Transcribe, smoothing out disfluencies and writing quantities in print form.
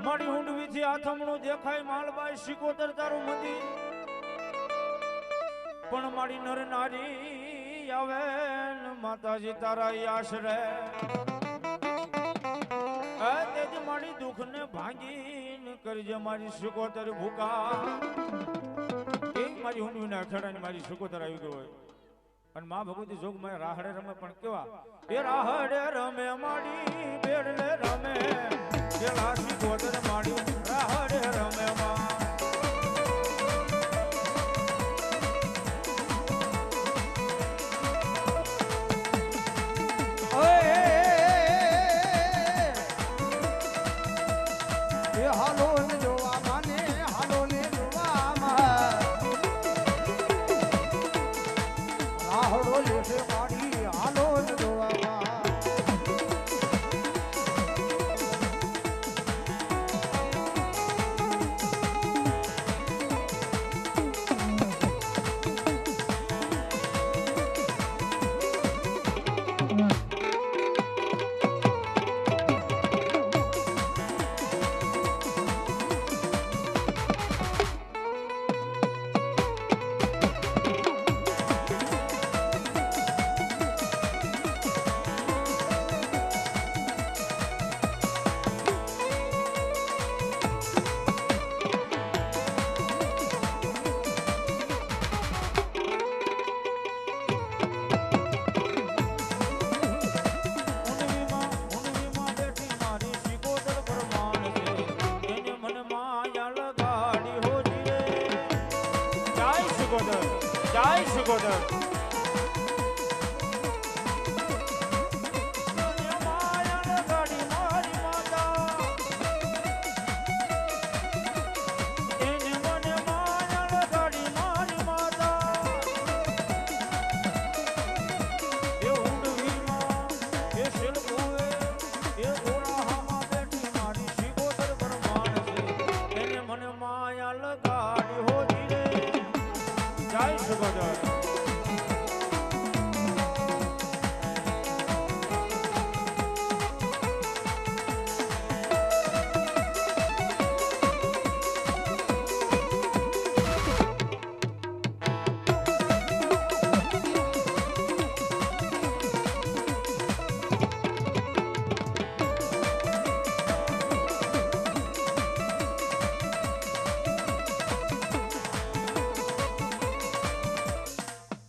મારી હુંડવીથી આથમણું દેખાય માલબાઈ સિકોતર તારું મંદિર પણ મારી નર નારી આવે ને માતાજી તારા આશરે તેજ મારી દુઃખ ને ભાંગીને કરજે મારી સિકોતર ભૂકા એક મારી હુંડવીના ખેડાની મારી સિકોતર આવી ગયો હોય અને માં ભગવતી જોગમાં રાહડે રમે પણ કેવા એ રાહડે રમે માડી બેડલે રમે પેલા સિકોતર માડી રાહડે રમે માં હાલો ને જોવા માને હાલો ને જોવા માં રાહડો લેશે માડી હાલો ને જોવા માં જય સિકોતર